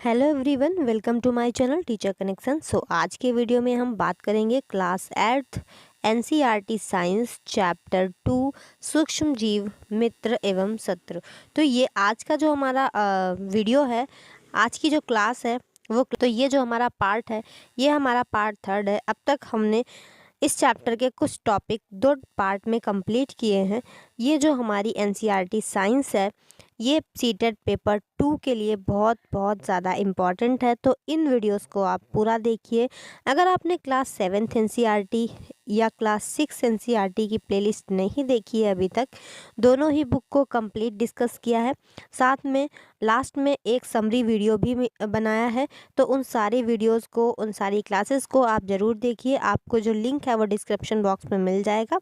Hello everyone, welcome to my channel teacher connection. आज के video में हम बात करेंगे class 8th NCERT science chapter 2 सूक्ष्म जीव मित्र एवं शत्रु। तो ये आज का जो हमारा वीडियो है, आज की जो क्लास है तो ये जो हमारा पार्ट है, ये हमारा पार्ट 3rd है। अब तक हमने इस चैप्टर के कुछ टॉपिक 2 पार्ट में कंप्लीट किए हैं। ये जो हमारी एनसीईआरटी साइंस है, ये सीटेट पेपर 2 के लिए बहुत बहुत ज़्यादा इम्पॉर्टेंट है। तो इन वीडियोस को आप पूरा देखिए। अगर आपने क्लास 7th एनसीईआरटी या क्लास 6 एनसीईआरटी की प्लेलिस्ट नहीं देखी है अभी तक, दोनों ही बुक को कंप्लीट डिस्कस किया है। साथ में लास्ट में एक समरी वीडियो भी बनाया है। तो उन सारी वीडियोस को, उन सारी क्लासेस को आप ज़रूर देखिए। आपको जो लिंक है वो डिस्क्रिप्शन बॉक्स में मिल जाएगा।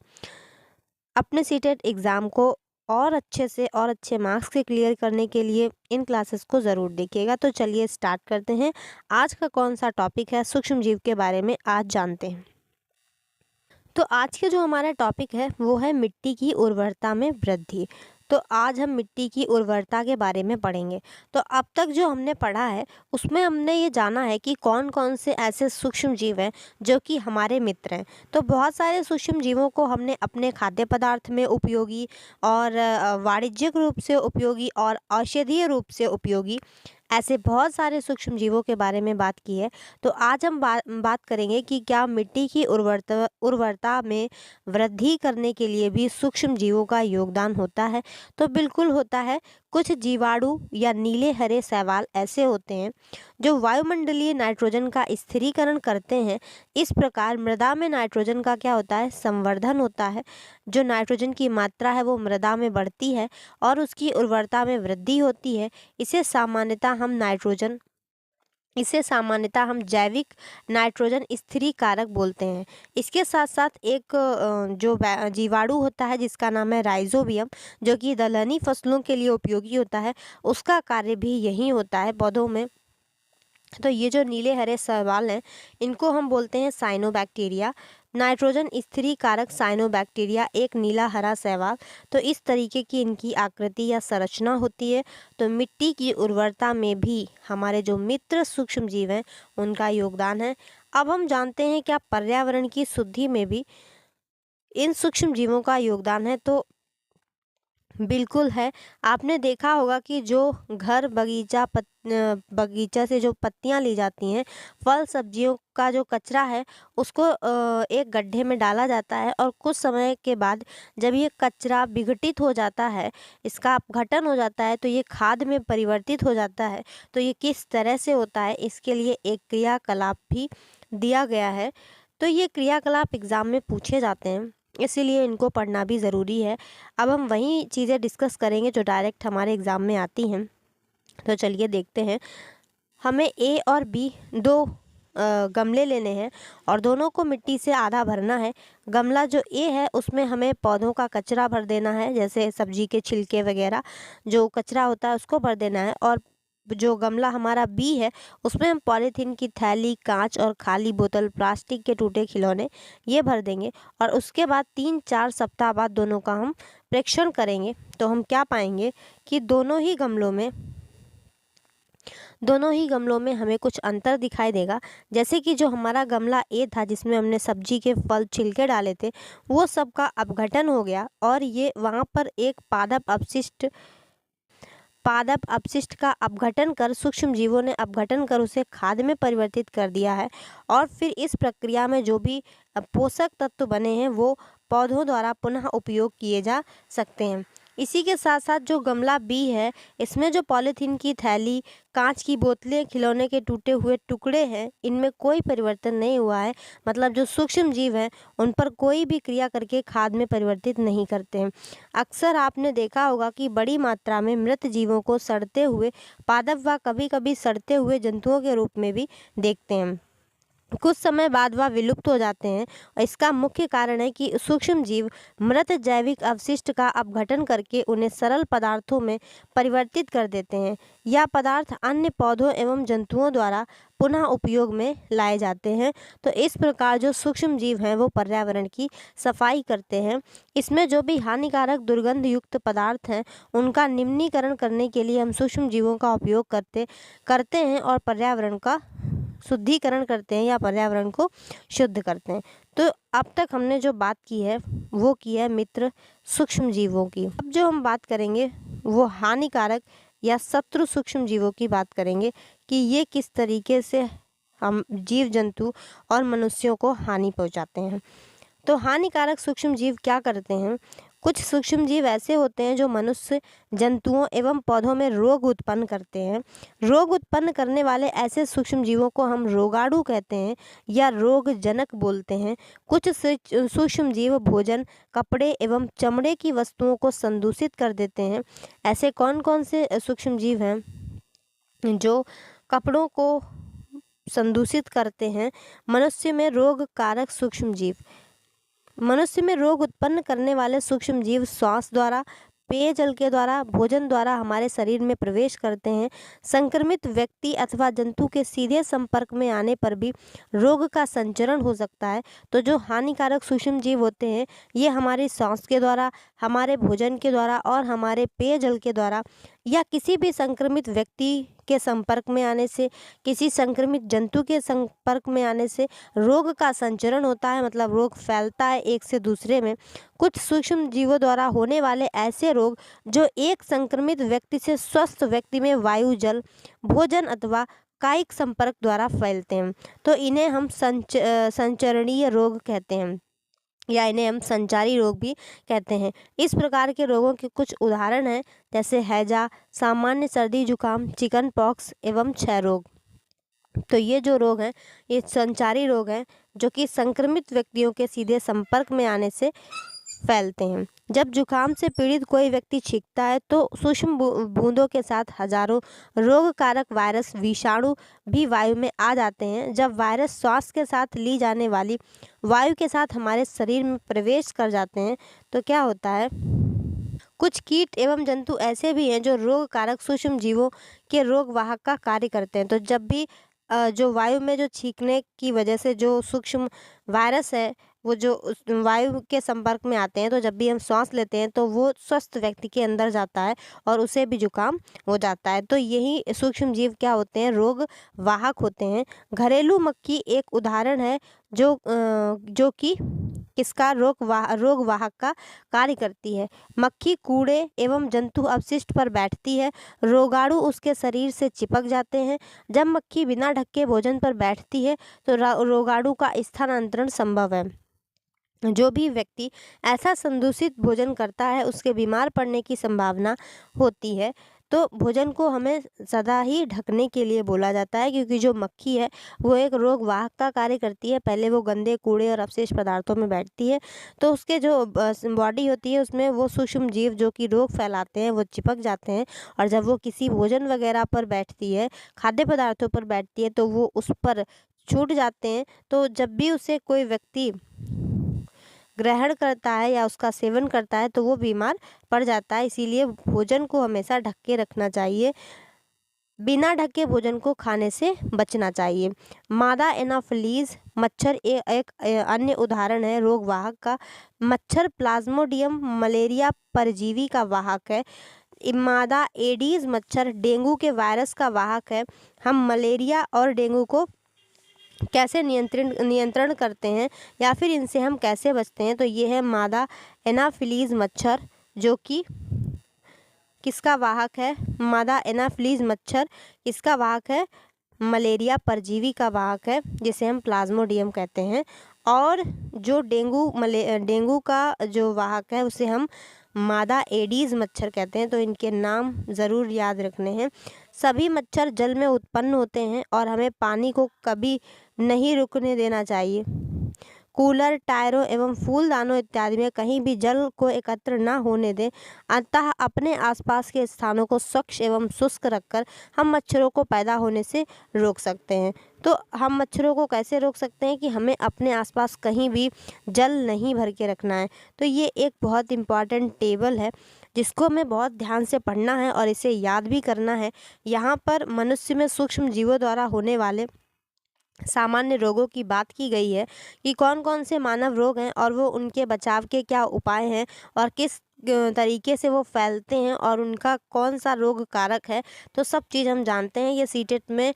अपने सीटेट एग्ज़ाम को और अच्छे से और अच्छे मार्क्स से क्लियर करने के लिए इन क्लासेस को ज़रूर देखिएगा। तो चलिए स्टार्ट करते हैं। आज का कौन सा टॉपिक है, सूक्ष्म जीव के बारे में आज जानते हैं। तो आज के जो हमारा टॉपिक है वो है मिट्टी की उर्वरता में वृद्धि। तो आज हम मिट्टी की उर्वरता के बारे में पढ़ेंगे। तो अब तक जो हमने पढ़ा है उसमें हमने ये जाना है कि कौन कौन से ऐसे सूक्ष्म जीव हैं जो कि हमारे मित्र हैं। तो बहुत सारे सूक्ष्म जीवों को हमने अपने खाद्य पदार्थ में उपयोगी और वाणिज्यिक रूप से उपयोगी और औषधीय रूप से उपयोगी ऐसे बहुत सारे सूक्ष्म जीवों के बारे में बात की है। तो आज हम बात करेंगे कि क्या मिट्टी की उर्वरता में वृद्धि करने के लिए भी सूक्ष्म जीवों का योगदान होता है। तो बिल्कुल होता है। कुछ जीवाणु या नीले हरे शैवाल ऐसे होते हैं जो वायुमंडलीय नाइट्रोजन का स्थिरीकरण करते हैं। इस प्रकार मृदा में नाइट्रोजन का क्या होता है, संवर्धन होता है। जो नाइट्रोजन की मात्रा है वो मृदा में बढ़ती है और उसकी उर्वरता में वृद्धि होती है। इसे सामान्यतः हम जैविक नाइट्रोजन स्थिरीकारक बोलते हैं। इसके साथ साथ एक जो जीवाणु होता है जिसका नाम है राइजोबियम, जो कि दलहनी फसलों के लिए उपयोगी होता है, उसका कार्य भी यही होता है पौधों में। तो ये जो नीले हरे शैवाल हैं, इनको हम बोलते हैं साइनोबैक्टीरिया। नाइट्रोजन स्थिरीकारक साइनोबैक्टीरिया एक नीला हरा शैवाल। तो इस तरीके की इनकी आकृति या संरचना होती है। तो मिट्टी की उर्वरता में भी हमारे जो मित्र सूक्ष्म जीव हैं उनका योगदान है। अब हम जानते हैं क्या पर्यावरण की शुद्धि में भी इन सूक्ष्म जीवों का योगदान है। तो बिल्कुल है। आपने देखा होगा कि जो घर बगीचा से जो पत्तियां ली जाती हैं, फल सब्जियों का जो कचरा है उसको एक गड्ढे में डाला जाता है और कुछ समय के बाद जब ये कचरा विघटित हो जाता है, इसका अपघटन हो जाता है, तो ये खाद में परिवर्तित हो जाता है। तो ये किस तरह से होता है, इसके लिए एक क्रियाकलाप भी दिया गया है। तो ये क्रियाकलाप एग्ज़ाम में पूछे जाते हैं, इसीलिए इनको पढ़ना भी ज़रूरी है। अब हम वही चीज़ें डिस्कस करेंगे जो डायरेक्ट हमारे एग्ज़ाम में आती हैं। तो चलिए देखते हैं। हमें ए और बी दो गमले लेने हैं और दोनों को मिट्टी से आधा भरना है। गमला जो ए है उसमें हमें पौधों का कचरा भर देना है, जैसे सब्जी के छिलके वगैरह जो कचरा होता है उसको भर देना है। और जो गमला हमारा बी है उसमें हम पॉलीथीन की थैली, कांच और खाली बोतल, प्लास्टिक के टूटे खिलौने ये भर देंगे। और उसके बाद 3-4 सप्ताह बाद दोनों का हम परीक्षण करेंगे। तो हम क्या पाएंगे कि दोनों ही गमलों में हमें कुछ अंतर दिखाई देगा। जैसे कि जो हमारा गमला ए था जिसमें हमने सब्जी के फल छिलके डाले थे, वो सब का अपघटन हो गया और ये वहाँ पर एक पादप अपशिष्ट का अपघटन कर, सूक्ष्म जीवों ने अपघटन कर उसे खाद में परिवर्तित कर दिया है। और फिर इस प्रक्रिया में जो भी पोषक तत्व बने हैं वो पौधों द्वारा पुनः उपयोग किए जा सकते हैं। इसी के साथ साथ जो गमला बी है, इसमें जो पॉलीथीन की थैली, कांच की बोतलें, खिलौने के टूटे हुए टुकड़े हैं, इनमें कोई परिवर्तन नहीं हुआ है। मतलब जो सूक्ष्म जीव हैं उन पर कोई भी क्रिया करके खाद में परिवर्तित नहीं करते हैं। अक्सर आपने देखा होगा कि बड़ी मात्रा में मृत जीवों को सड़ते हुए पादप व कभी कभी सड़ते हुए जंतुओं के रूप में भी देखते हैं। कुछ समय बाद वह विलुप्त हो जाते हैं। और इसका मुख्य कारण है कि सूक्ष्म जीव मृत जैविक अवशिष्ट का अपघटन करके उन्हें सरल पदार्थों में परिवर्तित कर देते हैं। यह पदार्थ अन्य पौधों एवं जंतुओं द्वारा पुनः उपयोग में लाए जाते हैं। तो इस प्रकार जो सूक्ष्म जीव हैं वो पर्यावरण की सफाई करते हैं। इसमें जो भी हानिकारक दुर्गंध युक्त पदार्थ हैं उनका निम्नीकरण करने के लिए हम सूक्ष्म जीवों का उपयोग करते हैं और पर्यावरण का शुद्धिकरण करते हैं या पर्यावरण को शुद्ध करते हैं। तो अब तक हमने जो बात की है वो की है मित्र सूक्ष्म जीवों की। अब जो हम बात करेंगे वो हानिकारक या शत्रु सूक्ष्म जीवों की बात करेंगे कि ये किस तरीके से हम जीव जंतु और मनुष्यों को हानि पहुंचाते हैं। तो हानिकारक सूक्ष्म जीव क्या करते हैं? कुछ सूक्ष्म जीव ऐसे होते हैं जो मनुष्य, जंतुओं एवं पौधों में रोग उत्पन्न करते हैं। रोग उत्पन्न करने वाले ऐसे सूक्ष्म जीवों को हम रोगाणु कहते हैं या रोगजनक बोलते हैं। कुछ सूक्ष्म जीव भोजन, कपड़े एवं चमड़े की वस्तुओं को संदूषित कर देते हैं। ऐसे कौन कौन से सूक्ष्म जीव हैं जो कपड़ों को संदूषित करते हैं? मनुष्य में रोग कारक सूक्ष्म जीव। मनुष्य में रोग उत्पन्न करने वाले सूक्ष्म जीव श्वास द्वारा, पेयजल के द्वारा, भोजन द्वारा हमारे शरीर में प्रवेश करते हैं। संक्रमित व्यक्ति अथवा जंतु के सीधे संपर्क में आने पर भी रोग का संचरण हो सकता है। तो जो हानिकारक सूक्ष्म जीव होते हैं ये हमारी सांस के द्वारा, हमारे भोजन के द्वारा और हमारे पेयजल के द्वारा या किसी भी संक्रमित व्यक्ति के संपर्क में आने से, किसी संक्रमित जंतु के संपर्क में आने से रोग का संचरण होता है, मतलब रोग फैलता है एक से दूसरे में। कुछ सूक्ष्म जीवों द्वारा होने वाले ऐसे रोग जो एक संक्रमित व्यक्ति से स्वस्थ व्यक्ति में वायु, जल, भोजन अथवा कायिक संपर्क द्वारा फैलते हैं। तो इन्हें हम संचरणीय रोग कहते हैं या इन्हें हम संचारी रोग भी कहते हैं। इस प्रकार के रोगों के कुछ उदाहरण हैं जैसे हैजा, सामान्य सर्दी जुकाम, चिकन पॉक्स एवं क्षय रोग। तो ये जो रोग हैं ये संचारी रोग हैं जो कि संक्रमित व्यक्तियों के सीधे संपर्क में आने से फैलते हैं। जब जुकाम से पीड़ित कोई व्यक्ति छींकता है तो सूक्ष्म बूंदों के साथ हजारों रोग कारक वायरस, विषाणु भी वायु में आ जाते हैं। जब वायरस श्वास के साथ ली जाने वाली वायु के साथ हमारे शरीर में प्रवेश कर जाते हैं तो क्या होता है, कुछ कीट एवं जंतु ऐसे भी हैं जो रोग कारक सूक्ष्म जीवों के रोग वाहक का कार्य करते हैं। तो जब भी जो वायु में जो छींकने की वजह से जो सूक्ष्म वायरस है वो जो वायु के संपर्क में आते हैं तो जब भी हम सांस लेते हैं तो वो स्वस्थ व्यक्ति के अंदर जाता है और उसे भी जुकाम हो जाता है। तो यही सूक्ष्म जीव क्या होते हैं, रोग वाहक होते हैं। घरेलू मक्खी एक उदाहरण है जो कि किसका रोग वाहक का कार्य करती है। मक्खी कूड़े एवं जंतु अपशिष्ट पर बैठती है, रोगाणु उसके शरीर से चिपक जाते हैं। जब मक्खी बिना ढके भोजन पर बैठती है तो रोगाणु का स्थानांतरण संभव है। जो भी व्यक्ति ऐसा संदूषित भोजन करता है उसके बीमार पड़ने की संभावना होती है। तो भोजन को हमें सदा ही ढकने के लिए बोला जाता है क्योंकि जो मक्खी है वो एक रोग वाहक का कार्य करती है। पहले वो गंदे कूड़े और अवशेष पदार्थों में बैठती है तो उसके जो बॉडी होती है उसमें वो सूक्ष्म जीव जो कि रोग फैलाते हैं वो चिपक जाते हैं और जब वो किसी भोजन वगैरह पर बैठती है, खाद्य पदार्थों पर बैठती है तो वो उस पर छूट जाते हैं। तो जब भी उसे कोई व्यक्ति ग्रहण करता है या उसका सेवन करता है तो वो बीमार पड़ जाता है। इसीलिए भोजन को हमेशा ढक के रखना चाहिए, बिना ढके भोजन को खाने से बचना चाहिए। मादा एनाफिलीज मच्छर एक अन्य उदाहरण है रोग वाहक का। मच्छर प्लाज्मोडियम मलेरिया परजीवी का वाहक है। मादा एडीज मच्छर डेंगू के वायरस का वाहक है। हम मलेरिया और डेंगू को कैसे नियंत्रण करते हैं या फिर इनसे हम कैसे बचते हैं, तो ये है मादा एनाफिलीज मच्छर जो कि किसका वाहक है, मादा एनाफिलीज मच्छर किसका वाहक है, मलेरिया परजीवी का वाहक है जिसे हम प्लाज्मोडियम कहते हैं। और जो डेंगू का जो वाहक है उसे हम मादा एडीज मच्छर कहते हैं। तो इनके नाम ज़रूर याद रखने हैं। सभी मच्छर जल में उत्पन्न होते हैं और हमें पानी को कभी नहीं रुकने देना चाहिए। कूलर, टायरों एवं फूलदानों इत्यादि में कहीं भी जल को एकत्र न होने दें। अतः अपने आसपास के स्थानों को स्वच्छ एवं शुष्क रखकर हम मच्छरों को पैदा होने से रोक सकते हैं। तो हम मच्छरों को कैसे रोक सकते हैं कि हमें अपने आसपास कहीं भी जल नहीं भर के रखना है। तो ये एक बहुत इम्पॉर्टेंट टेबल है जिसको हमें बहुत ध्यान से पढ़ना है और इसे याद भी करना है। यहाँ पर मनुष्य में सूक्ष्म जीवों द्वारा होने वाले सामान्य रोगों की बात की गई है कि कौन कौन से मानव रोग हैं और वो उनके बचाव के क्या उपाय हैं और किस तरीके से वो फैलते हैं और उनका कौन सा रोग कारक है। तो सब चीज़ हम जानते हैं। ये सीटेट में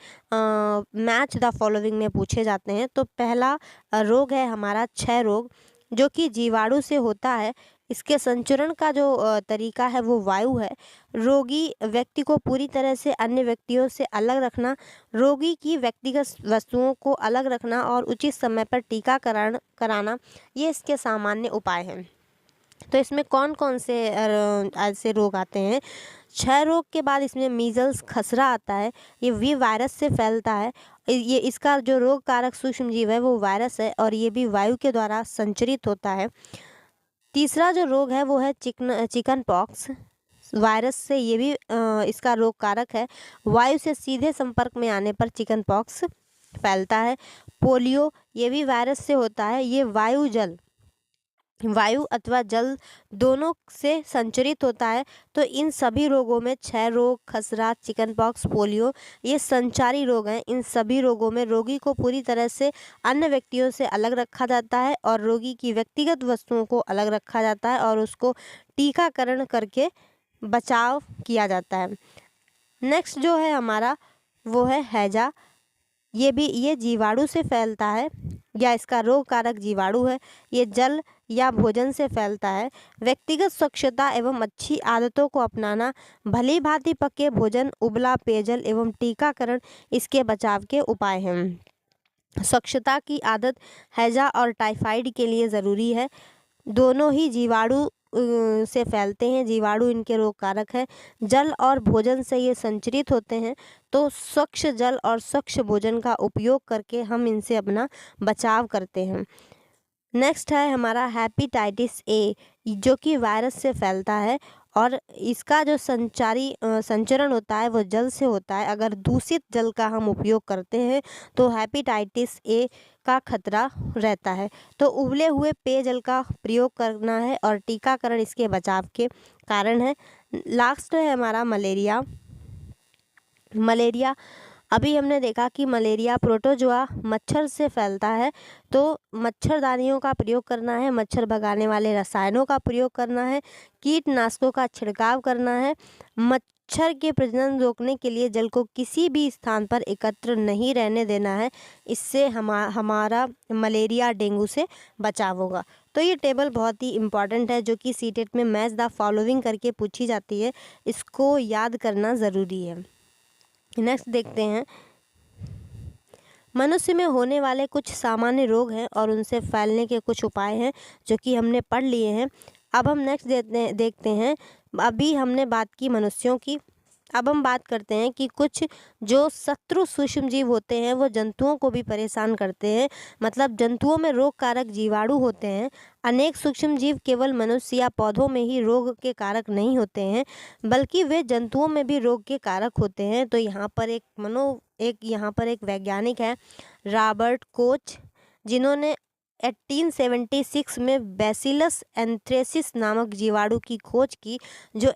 मैच द फॉलोइंग में पूछे जाते हैं। तो पहला रोग है हमारा क्षय रोग, जो कि जीवाणु से होता है। इसके संचरण का जो तरीका है वो वायु है। रोगी व्यक्ति को पूरी तरह से अन्य व्यक्तियों से अलग रखना, रोगी की व्यक्तिगत वस्तुओं को अलग रखना और उचित समय पर टीकाकरण कराना, ये इसके सामान्य उपाय हैं। तो इसमें कौन कौन से ऐसे रोग आते हैं। क्षय रोग के बाद इसमें मीजल्स, खसरा आता है। ये भी वायरस से फैलता है। ये इसका जो रोग कारक सूक्ष्म जीव है वो वायरस है और ये भी वायु के द्वारा संचरित होता है। तीसरा जो रोग है वो है चिकन पॉक्स, वायरस से, ये भी इसका रोग कारक है। वायु से सीधे संपर्क में आने पर चिकन पॉक्स फैलता है। पोलियो, ये भी वायरस से होता है। ये वायु अथवा जल दोनों से संचरित होता है। तो इन सभी रोगों में क्षय रोग, खसरा, चिकन पॉक्स, पोलियो, ये संचारी रोग हैं। इन सभी रोगों में रोगी को पूरी तरह से अन्य व्यक्तियों से अलग रखा जाता है और रोगी की व्यक्तिगत वस्तुओं को अलग रखा जाता है और उसको टीकाकरण करके बचाव किया जाता है। नेक्स्ट जो है हमारा वो है हैजा। ये जीवाणु से फैलता है या इसका रोग कारक जीवाणु है। ये जल या भोजन से फैलता है। व्यक्तिगत स्वच्छता एवं अच्छी आदतों को अपनाना, भली भांति पके भोजन, उबला पेयजल एवं टीकाकरण इसके बचाव के उपाय हैं। स्वच्छता की आदत हैजा और टाइफाइड के लिए ज़रूरी है। दोनों ही जीवाणु से फैलते हैं। जीवाणु इनके रोग कारक है। जल और भोजन से ये संचरित होते हैं। तो स्वच्छ जल और स्वच्छ भोजन का उपयोग करके हम इनसे अपना बचाव करते हैं। नेक्स्ट है हमारा हेपेटाइटिस ए, जो कि वायरस से फैलता है और इसका जो संचरण होता है वो जल से होता है। अगर दूषित जल का हम उपयोग करते हैं तो हेपेटाइटिस ए का खतरा रहता है। तो उबले हुए पेयजल का प्रयोग करना है और टीकाकरण इसके बचाव के कारण है। लास्ट है हमारा मलेरिया। अभी हमने देखा कि मलेरिया प्रोटोजोआ मच्छर से फैलता है। तो मच्छरदानियों का प्रयोग करना है, मच्छर भगाने वाले रसायनों का प्रयोग करना है, कीटनाशकों का छिड़काव करना है। मच्छर के प्रजनन रोकने के लिए जल को किसी भी स्थान पर एकत्र नहीं रहने देना है। इससे हमारा मलेरिया, डेंगू से बचाव होगा। तो ये टेबल बहुत ही इम्पॉर्टेंट है जो कि सीटेट में मैच द फॉलोइंग करके पूछी जाती है। इसको याद करना ज़रूरी है। नेक्स्ट देखते हैं, मनुष्य में होने वाले कुछ सामान्य रोग हैं और उनसे फैलने के कुछ उपाय हैं जो कि हमने पढ़ लिए हैं। अब हम नेक्स्ट देखते हैं। अभी हमने बात की मनुष्यों की, अब हम बात करते हैं कि कुछ जो शत्रु सूक्ष्म जीव होते हैं वो जंतुओं को भी परेशान करते हैं। मतलब जंतुओं में रोग कारक जीवाणु होते हैं। अनेक सूक्ष्म जीव केवल मनुष्य या पौधों में ही रोग के कारक नहीं होते हैं, बल्कि वे जंतुओं में भी रोग के कारक होते हैं। तो यहाँ पर एक वैज्ञानिक है, रॉबर्ट कोच, जिन्होंने 1876 में बैसिलस एंथ्रेसिस नामक जीवाणु की खोज की, जो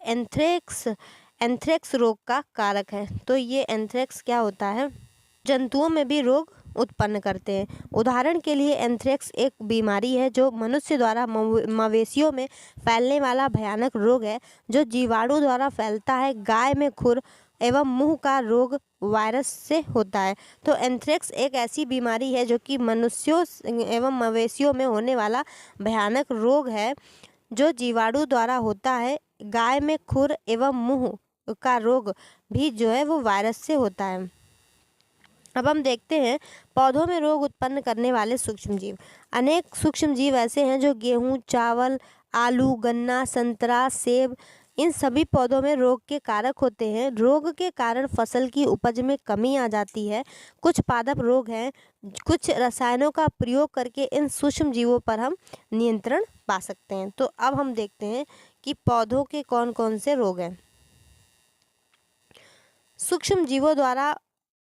एंथ्रेक्स रोग का कारक है। तो ये एंथ्रेक्स क्या होता है, जंतुओं में भी रोग उत्पन्न करते हैं। उदाहरण के लिए एंथ्रेक्स एक बीमारी है जो मनुष्य द्वारा मवेशियों में फैलने वाला भयानक रोग है जो जीवाणु द्वारा फैलता है। गाय में खुर एवं मुंह का रोग वायरस से होता है। तो एंथ्रेक्स एक ऐसी बीमारी है जो कि मनुष्यों एवं मवेशियों में होने वाला भयानक रोग है जो जीवाणु द्वारा होता है। गाय में खुर एवं मुंह का रोग भी जो है वो वायरस से होता है। अब हम देखते हैं पौधों में रोग उत्पन्न करने वाले सूक्ष्म जीव। अनेक सूक्ष्म जीव ऐसे हैं जो गेहूं, चावल, आलू, गन्ना, संतरा, सेब इन सभी पौधों में रोग के कारक होते हैं। रोग के कारण फसल की उपज में कमी आ जाती है। कुछ पादप रोग हैं। कुछ रसायनों का प्रयोग करके इन सूक्ष्म जीवों पर हम नियंत्रण पा सकते हैं। तो अब हम देखते हैं कि पौधों के कौन कौन से रोग हैं। सूक्ष्म जीवों द्वारा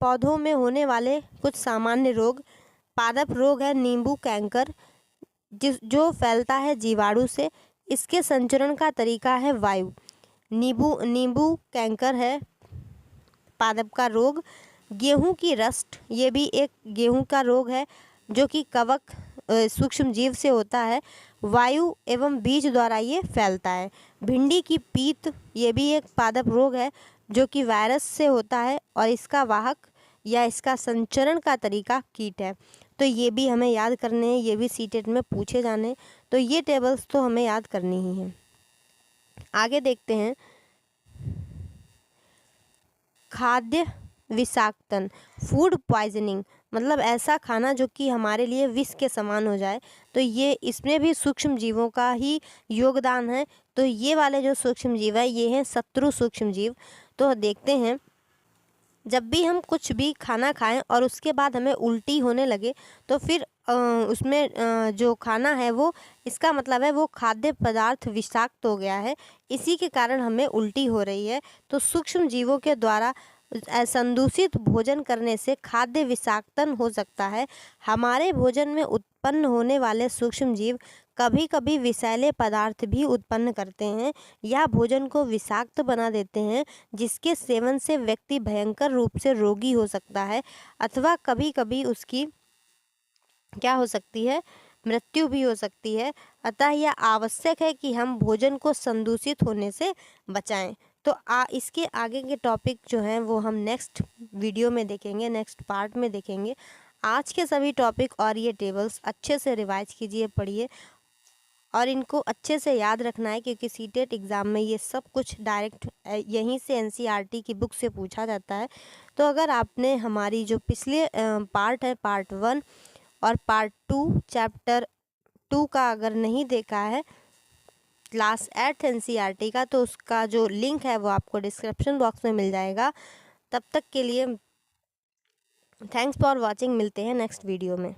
पौधों में होने वाले कुछ सामान्य रोग। पादप रोग है नींबू कैंकर, जो फैलता है जीवाणु से। इसके संचरण का तरीका है वायु। नींबू कैंकर है पादप का रोग। गेहूं की रस्ट, ये भी एक गेहूं का रोग है जो कि कवक सूक्ष्म जीव से होता है। वायु एवं बीज द्वारा ये फैलता है। भिंडी की पीत, ये भी एक पादप रोग है जो कि वायरस से होता है और इसका वाहक या इसका संचरण का तरीका कीट है। तो ये भी हमें याद करने हैं, ये भी सीटेट में पूछे जाने हैं। तो ये टेबल्स तो हमें याद करनी ही है। आगे देखते हैं खाद्य विषाक्तन, फूड पॉइजनिंग, मतलब ऐसा खाना जो कि हमारे लिए विष के समान हो जाए। तो ये इसमें भी सूक्ष्म जीवों का ही योगदान है। तो ये वाले जो सूक्ष्म जीव है ये हैं शत्रु सूक्ष्म जीव। तो देखते हैं, जब भी हम कुछ भी खाना खाएं और उसके बाद हमें उल्टी होने लगे तो फिर उसमें जो खाना है वो, इसका मतलब है वो खाद्य पदार्थ विषाक्त हो गया है, इसी के कारण हमें उल्टी हो रही है। तो सूक्ष्म जीवों के द्वारा संदूषित भोजन करने से खाद्य विषाक्तन हो सकता है। हमारे भोजन में उत्पन्न होने वाले सूक्ष्म जीव कभी कभी विषैले पदार्थ भी उत्पन्न करते हैं या भोजन को विषाक्त बना देते हैं, जिसके सेवन से व्यक्ति भयंकर रूप से रोगी हो सकता है अथवा कभी कभी उसकी क्या हो सकती है, मृत्यु भी हो सकती है। अतः यह आवश्यक है कि हम भोजन को संदूषित होने से बचाएं। तो इसके आगे के टॉपिक जो हैं वो हम नेक्स्ट वीडियो में देखेंगे, नेक्स्ट पार्ट में देखेंगे। आज के सभी टॉपिक और ये टेबल्स अच्छे से रिवाइज कीजिए, पढ़िए और इनको अच्छे से याद रखना है, क्योंकि सीटेट एग्ज़ाम में ये सब कुछ डायरेक्ट यहीं से एनसीईआरटी की बुक से पूछा जाता है। तो अगर आपने हमारी जो पिछले पार्ट है, पार्ट 1 और पार्ट 2 चैप्टर 2 का अगर नहीं देखा है क्लास 8 एनसीईआरटी का, तो उसका जो लिंक है वो आपको डिस्क्रिप्शन बॉक्स में मिल जाएगा। तब तक के लिए थैंक्स फॉर वॉचिंग, मिलते हैं नेक्स्ट वीडियो में।